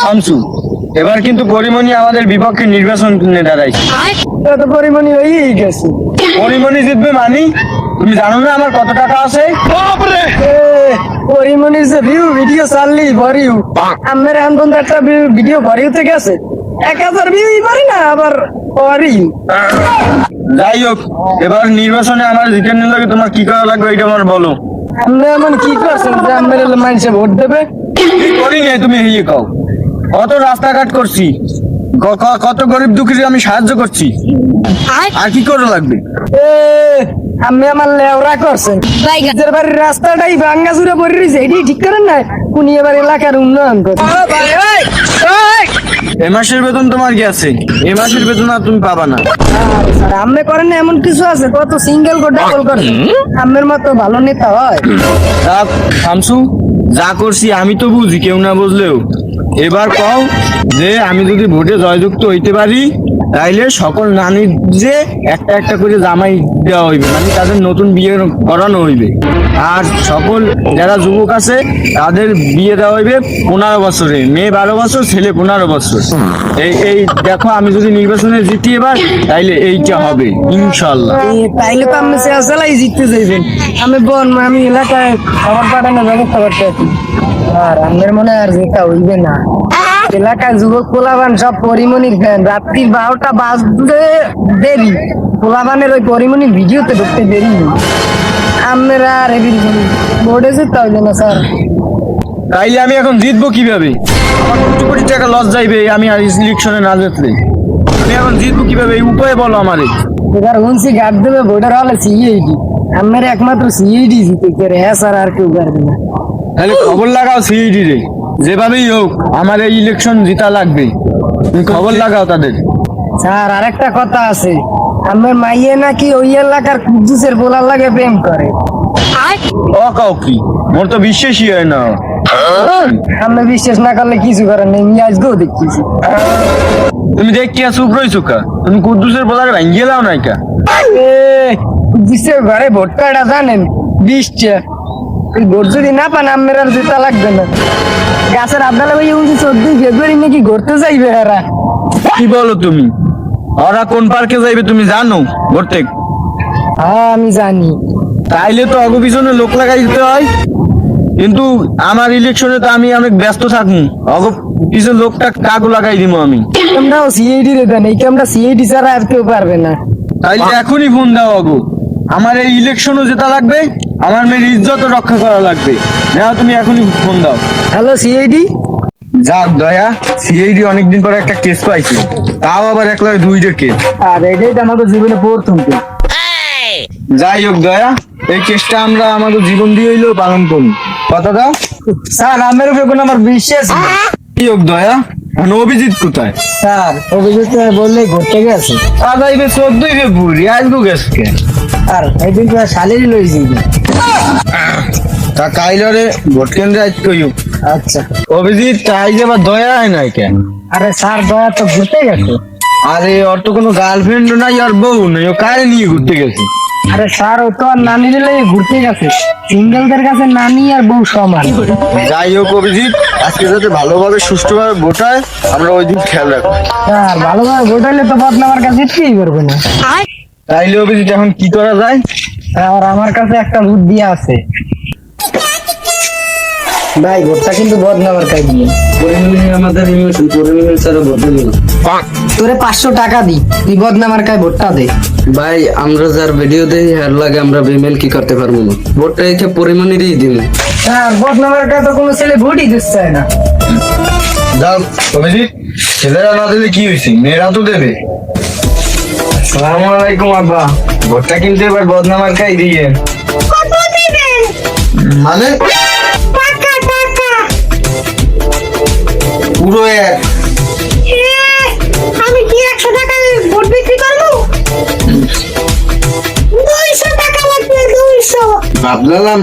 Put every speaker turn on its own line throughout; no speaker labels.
শামসু, এবার কিন্তু পরিমণি আমাদের বিপক্ষে নির্বাচন দাঁড়াইছে।
তো পরিমণি হয়েই গেছে।
পরিমণি জিতবে মানি? তুমি জানো না আমার কত টাকা আছে?
পরিমণির যে ভিডিও চাললি ভরিউ আমার এখন একটা ভিডিও ভরিউতে গেছে 1000 ভিউই পারি না আবার ভরিউ।
যাই হোক, এবার নির্বাচনে আমার জিতানোর লাগে তোমার কি করা লাগবে এটা আমার বলো।
আমরা এমন কি করছেন যে আমার মানুষে ভোট দেবে?
কি করি নাই তুমি হিয়ে কও। কত রাস্তাঘাট করছি, কত গরিব দুঃখীর আমি সাহায্য করছি, আর কি করা লাগবে?
আমি আমার লেওরা করছেন নিজের বাড়ির রাস্তাটাই ভাঙ্গা চুরা পড়ে রয়েছে, এটি ঠিক করেন না? উনি এবার এলাকার উন্নয়ন করে।
এ মাসের বেতন তোমার কি আছে? এ মাসের বেতন আর তুমি পাবা না।
স্যার আপনি করেন না এমন কিছু আছে? কত সিঙ্গেল করে ডাবল করে আমের মতো ভালো নেতা হয়?
শামসু, যা করছি আমি তো বুঝি, কেউ না বুঝলেও। এবার কও যে আমি যদি ভোটে জয়যুক্ত হইতে পারি তাইলে সকল নানির যে একটা একটা করে জামাই দেওয়া হইবে, মানে তাদের নতুন বিয়ে করানো হইবে। আর সকল যারা যুবক আছে তাদের বিয়ে দেওয়া হইবে 15 বছরে, মেয়ে 12 বছর, ছেলে 15 বছর। এই দেখো, আমি যদি নির্বাচনে জিতি এবার তাইলে এইটা হবে ইনশাল্লাহ।
তাইলে তো আপনি সেলাই জিততে যাইবেন। আমি এলাকায় খবর পাঠানোর ব্যবস্থা করতে আছি। আর আমার মনে হয় আর যেটা হইবে না। এলাকায় যুবক পোলাবান সব পরিমণির ফ্যান। রাত্রি 12টা বাজতে দেরি, পোলাবানের ওই পরিমণির ভিডিওতে ঢুকতে দেরি। আমরা আর বোর্ডে যেতে হইবে না স্যার।
তাইলে আমি এখন জিতবো কিভাবে? আমার কোটি কোটি টাকা লস যাইবে আমি আর ইলেকশনে না জিতলে। আমি এখন জিতবো কিভাবে, এই উপায় বলো আমারে।
এবার হুনসি গাড় দেবে ভোটার হলে সিআইডি। আমার একমাত্র সিআইডি জিতে করে, হ্যাঁ স্যার, আর কেউ পারবে না।
তাহলে খবর লাগাও সিইডি রে, যেভাবেই হোক আমার এই ইলেকশন জিতা লাগবে। তুমি খবর লাগাও তাদের।
স্যার আরেকটা কথা আছে, আমার মাইয়ে নাকি ওই এলাকার কুদ্দুসের বোলার লাগে প্রেম করে।
ও কাও কি, মোর তো বিশ্বাসই হয় না।
আমি বিশ্বাস না করলে কিছু করার নেই, আমি আজকেও দেখতেছি।
তুমি দেখ কি চুপ রইছো কা? তুমি কুদ্দুসের বলাকে ভাঙ্গিয়ে দাও নাই কা?
কুদ্দুসের ঘরে ভোটটা জানেন 20টা। ভোট যদি না পান আমার আর জেতা লাগবে না। গাছের আবদালা ভাই 14 ফেব্রুয়ারি নাকি ঘুরতে যাইবে এরা।
কি বলো তুমি? ওরা কোন পার্কে যাইবে তুমি জানো ঘুরতে?
হ্যাঁ আমি জানি।
তাইলে তো অগ পিছনে লোক লাগাই দিতে হয়, কিন্তু আমার ইলেকশনে তো আমি অনেক ব্যস্ত থাকুন। অগ পিছনে লোকটা কাকু লাগাই দিব আমি।
আমরাও সিআইডি রে দেন, এই কামটা সিআইডি ছাড়া আর কেউ পারবে না।
তাইলে এখনই ফোন দাও অগো, আমার এই ইলেকশনও জেতা লাগবে, আমার মেয়ের ইজ্জত রক্ষা করা লাগবে। নাও তুমি এখনই ফোন দাও।
Hello CID.
যাক দয়া, সিআইডি অনেকদিন পরে একটা কেস পাইছে, তাও আবার একলা 2টা কেস।
আর এটাই তো আমাদের জীবনে প্রথম কেস।
যাই হোক দয়া, এই কেসটা আমরা আমাদের জীবন দিয়ে হইলেও পালন করি, কথা দাও।
স্যার আমার উপরে কোনো আমার বিশ্বাস নেই।
কি হোক দয়া, এখন অভিজিৎ কোথায়?
স্যার অভিযোগ বললেই ঘুরতে গেছে।
আজ আইবে 14 ফেব্রুয়ারি, আজগো গেছে।
আর একদিন তো শালেরই লইছি।
তা কাইলরে ভোট কেন্দ্রে আজ কইও।
আচ্ছা।
অভিজিৎ তাই যে আবার দয়া হয় নাই কেন?
আরে স্যার দয়া তো ঘুরতে গেছে।
আরে ওর তো কোনো গার্লফ্রেন্ড নাই আর বউ নেই, ও কারে নিয়ে ঘুরতে গেছে?
আরে স্যার ও তো আর নানির লেগে ঘুরতে গেছে। সিঙ্গেলদের কাছে নানি আর বউ সমান।
যাই হোক অভিজিৎ, আজকে যাতে ভালোভাবে সুষ্ঠুভাবে ভোট হয় আমরা ওই দিন খেয়াল রাখবো।
স্যার ভালোভাবে ভোট হলে তো বদনা আমার কাছে জিততেই পারবে না।
তাইলে অভিজিৎ এখন কি করা যায়?
আর আমার কাছে একটা বুদ্ধি আছে ভাই, ভোটটা কিন্তু বদনা আমার কাছে দিয়ে।
আমাদের
তোরে 500 টাকা দি, তুই বদনা আমার কাছে ভোটটা দে।
ভাই আমরা যার ভিডিও দেই হার লাগে আমরা বিমেল কি করতে পারবো না, ভোটটা একে পরিমাণেরই দিব।
স্যার বদনা আমার কাছে তো কোনো ছেলে ভোটই দিচ্ছে না।
যাও অভিজিৎ, ছেলেরা না দিলে কি হয়েছে, মেয়েরা তো দেবে। আসসালামু আলাইকুম আব্বা, ভোটটা কিন্তু এবার বদনামার খাই দিয়ে।
কত দিবেন?
মানে
টাকা টাকা।
পুরো এক।
আমি কি 100 টাকায় ভোট বিক্রি করবো? 200 টাকা লাগবে, 200।
ভাবলাম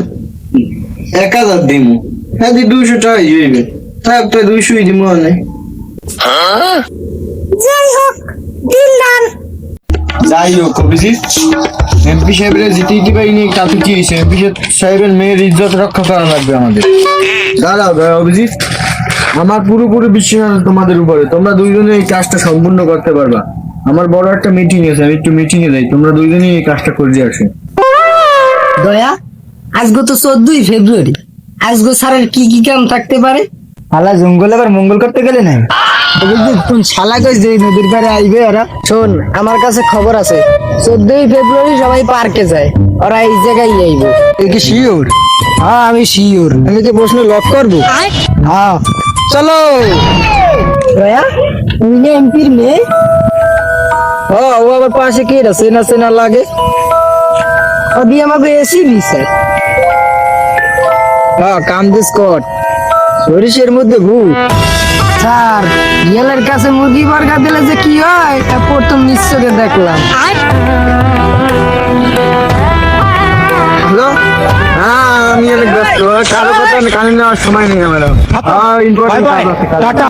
1000 দিমু, হ্যাঁ 200 টাকাই হইবে, থাক তো 200ই দিমু। অনেক
যাই হোক, দিন দান।
যাই হোক অভিজিৎ, এমপি সাহেবের জিতে পাইনি, তাতে কি হয়েছে? এমপি সাহেবের মেয়ের ইজ্জত রক্ষা করা লাগবে আমাদের। দাঁড়াও অভিজিৎ, আমার পুরোপুরি বিশ্বাস আছে তোমাদের উপরে, তোমরা দুইজনে এই কাজটা সম্পূর্ণ করতে পারবা। আমার বড় একটা মিটিং আছে, আমি একটু মিটিং এ যাই, তোমরা দুইজনেই এই কাজটা করে দিয়ে আসো।
দয়া, আজকে তো 14ই ফেব্রুয়ারি, আজকে স্যারের কি কি কাম থাকতে পারে?
শালা জঙ্গলে আবার মঙ্গল করতে গেলে নাই? কোন শালা কই যে নদীর পাড়ে আইবে ওরা?
শোন, আমার কাছে খবর আছে 14ই ফেব্রুয়ারি সবাই পার্কে যায়, ওরা এই জায়গায় আইবে।
তুই কি শিওর?
হ্যাঁ আমি শিওর।
আমি কি প্রশ্ন লক করবো? হ্যাঁ চলো।
দয়া, তুমি না এমপির মেয়ে?
ও আবার পাশে কে রে? চেনা চেনা লাগে।
ওদি আমাকে এসি দিছে।
হ্যাঁ কাম দিস কর, সরিষের মধ্যে ভূত।
স্যার, ইয়েলের কাছে মুরগি বর্গা দিলে যে কি হয় তা প্রথম নিশ্চয়ই দেখলাম।
হ্যালো, হ্যাঁ আমি অনেক ব্যস্ত, কারো কথা কানে নেওয়ার সময় নেই আমার। ইম্পর্টেন্ট কাজ আছে।